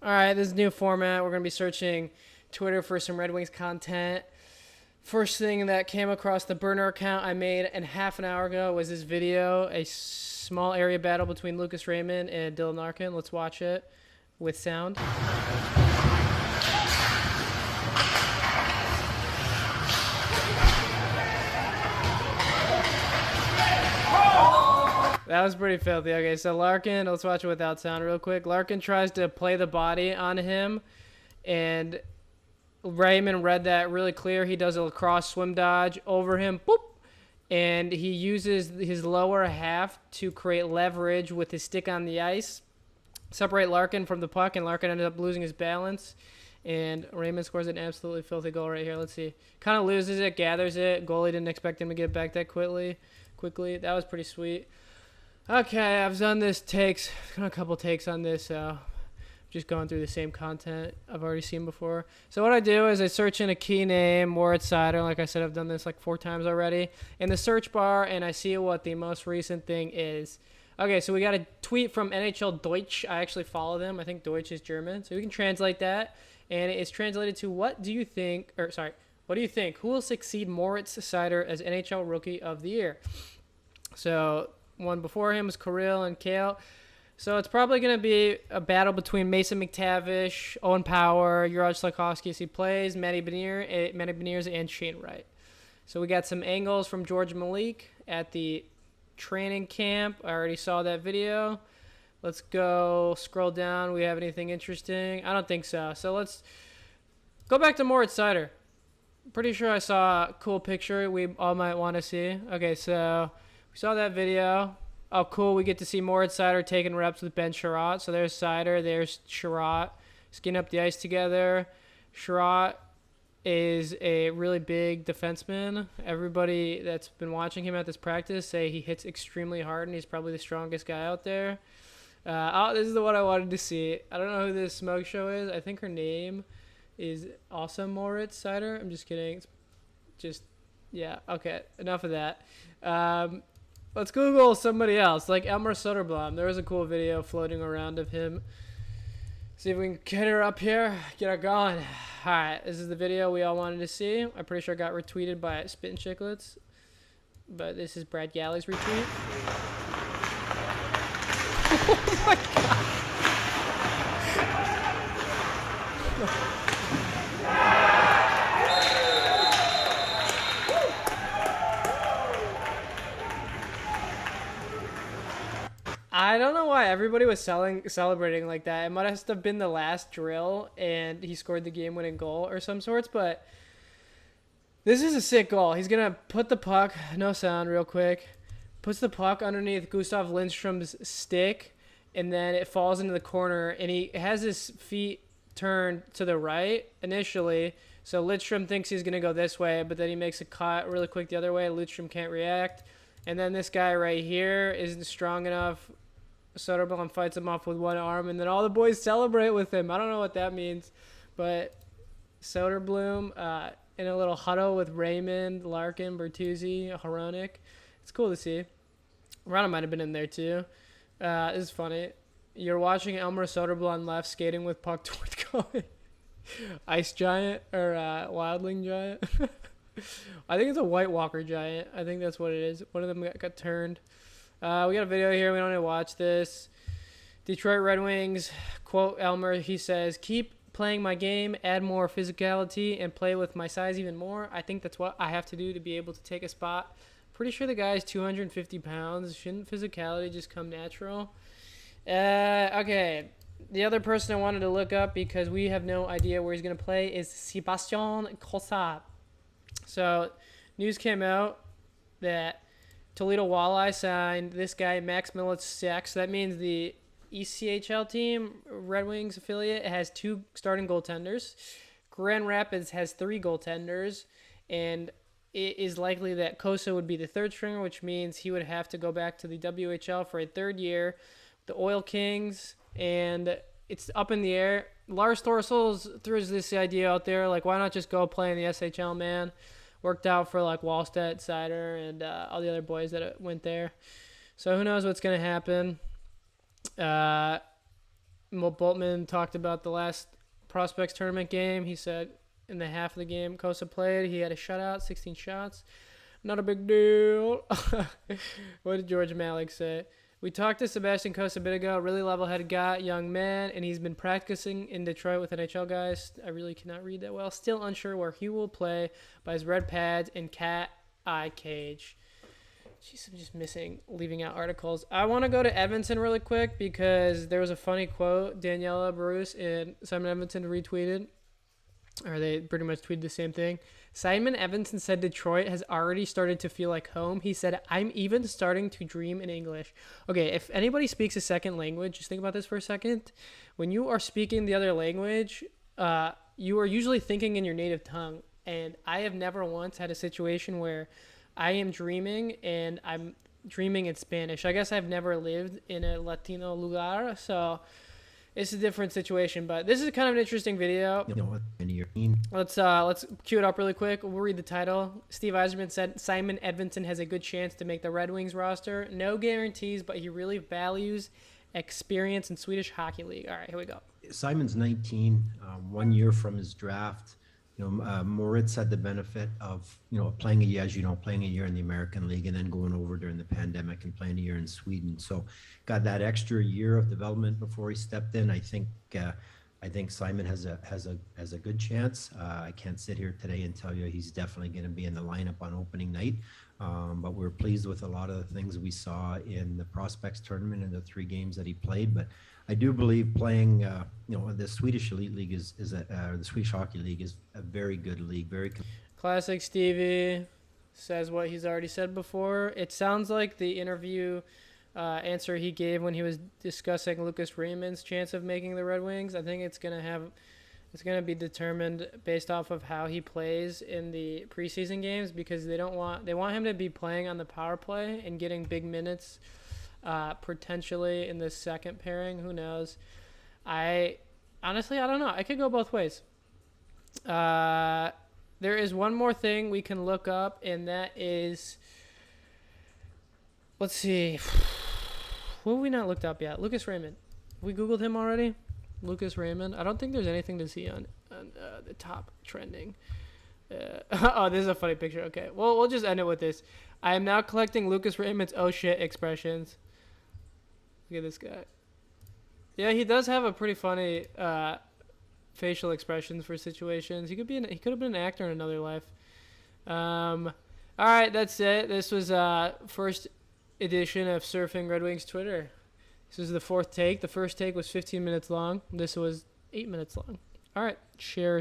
All right, this is a new format. We're going to be searching Twitter for some Red Wings content. First thing that came across the burner account I made in half an hour ago was this video, a small area battle between Lucas Raymond and Dylan Larkin. Let's watch it with sound. That was pretty filthy. Okay, so Larkin, let's watch it without sound real quick. Larkin tries to play the body on him, and Raymond read that really clear. He does a lacrosse swim dodge over him, boop, and he uses his lower half to create leverage with his stick on the ice, separate Larkin from the puck, and Larkin ended up losing his balance. And Raymond scores an absolutely filthy goal right here. Let's see. Kind of loses it, gathers it. Goalie didn't expect him to get it back that quickly. That was pretty sweet. Okay, I've done a couple takes on this, so just going through the same content I've already seen before. So what I do is I search in a key name, Moritz Seider. Like I said, I've done this like 4 times already. In the search bar, and I see what the most recent thing is. Okay, so we got a tweet from NHL Deutsch. I actually follow them. I think Deutsch is German, so we can translate that. And it's translated to, what do you think? Who will succeed Moritz Seider as NHL Rookie of the Year? So one before him was Kirill and Kale. So it's probably going to be a battle between Mason McTavish, Owen Power, Juraj Slafkovsky as he plays, Matty Beniers, and Shane Wright. So we got some angles from George Malik at the training camp. I already saw that video. Let's go scroll down. We have anything interesting? I don't think so. So let's go back to Moritz Seider. Pretty sure I saw a cool picture we all might want to see. Okay, so we saw that video. Oh, cool. We get to see Moritz Seider taking reps with Ben Chiarot. So there's Seider. There's Chiarot. Skin up the ice together. Chiarot is a really big defenseman. Everybody that's been watching him at this practice say he hits extremely hard, and he's probably the strongest guy out there. This is the one I wanted to see. I don't know who this smoke show is. I think her name is also Moritz Seider. I'm just kidding. Yeah. Okay. Enough of that. Let's Google somebody else, like Elmer Soderblom. There was a cool video floating around of him. See if we can get her up here, get her going. All right, this is the video we all wanted to see. I'm pretty sure it got retweeted by Spittin' Chicklets, but this is Brad Galley's retweet. Oh my God. I don't know why everybody was celebrating like that. It might have been the last drill, and he scored the game-winning goal or some sorts, but this is a sick goal. He's going to put the puck, no sound real quick, puts the puck underneath Gustav Lindstrom's stick, and then it falls into the corner, and he has his feet turned to the right initially, so Lidstrom thinks he's going to go this way, but then he makes a cut really quick the other way. Lidstrom can't react, and then this guy right here isn't strong enough. Soderblom fights him off with one arm, and then all the boys celebrate with him. I don't know what that means, but Soderblom in a little huddle with Raymond, Larkin, Bertuzzi, Hronek. It's cool to see. Rana might have been in there too. This is funny. You're watching Elmer Soderblom left skating with puck toward goal. Ice Giant or Wildling Giant. I think it's a White Walker Giant. I think that's what it is. One of them got turned. We got a video here. We don't need to watch this. Detroit Red Wings, quote Elmer, he says, "Keep playing my game, add more physicality, and play with my size even more. I think that's what I have to do to be able to take a spot." Pretty sure the guy's 250 pounds. Shouldn't physicality just come natural? Okay. The other person I wanted to look up, because we have no idea where he's going to play, is Sebastian Cossat. So news came out that Toledo Walleye signed this guy, Max Milicic. So that means the ECHL team, Red Wings affiliate, has 2 starting goaltenders. Grand Rapids has 3 goaltenders. And it is likely that Kosa would be the 3rd stringer, which means he would have to go back to the WHL for a 3rd year. The Oil Kings, and it's up in the air. Lars Thorstels throws this idea out there, like, why not just go play in the SHL, man? Worked out for like Wallstedt, Seider, and all the other boys that went there. So who knows what's going to happen. Mo Boltman talked about the last prospects tournament game. He said in the half of the game Kosa played, he had a shutout, 16 shots. Not a big deal. What did George Malik say? We talked to Sebastian Kosa a bit ago. Really level-headed guy, young man, and he's been practicing in Detroit with NHL guys. I really cannot read that well. Still unsure where he will play by his red pads and cat eye cage. Jeez, I'm just leaving out articles. I want to go to Edmonton really quick because there was a funny quote Daniela Bruce and Simon Edmonton retweeted, or they pretty much tweeted the same thing. Simon Edmonton said Detroit has already started to feel like home. He said, I'm even starting to dream in English. Okay, if anybody speaks a second language, just think about this for a second. When you are speaking the other language, you are usually thinking in your native tongue. And I have never once had a situation where I am dreaming and I'm dreaming in Spanish. I guess I've never lived in a Latino lugar, so it's a different situation, but this is kind of an interesting video. Let's cue it up really quick. We'll read the title. Steve Yzerman said Simon Edvinsson has a good chance to make the Red Wings roster. No guarantees, but he really values experience in Swedish Hockey League. All right, here we go. Simon's 19, 1 year from his draft. Moritz had the benefit of, playing a year in the American League and then going over during the pandemic and playing a year in Sweden. So got that extra year of development before he stepped in. I think Simon has a good chance. I can't sit here today and tell you he's definitely going to be in the lineup on opening night. But we're pleased with a lot of the things we saw in the prospects tournament and the 3 games that he played. But I do believe playing, the Swedish Elite League the Swedish Hockey League is a very good league. Very classic Stevie says what he's already said before. It sounds like the interview answer he gave when he was discussing Lucas Raymond's chance of making the Red Wings. I think it's gonna be determined based off of how he plays in the preseason games, because they want him to be playing on the power play and getting big minutes. Potentially in the second pairing, who knows? I don't know. I could go both ways. There is one more thing we can look up, and that is, let's see, what have we not looked up yet? Lucas Raymond. We Googled him already. Lucas Raymond. I don't think there's anything to see on the top trending. Oh, this is a funny picture. Okay, well, we'll just end it with this. I am now collecting Lucas Raymond's oh shit expressions. Look at this guy. Yeah, he does have a pretty funny facial expressions for situations. He could have been an actor in another life. All right, that's it. This was first edition of Surfing Red Wings Twitter. This is the 4th take. The first take was 15 minutes long. This was 8 minutes long. All right, cheers.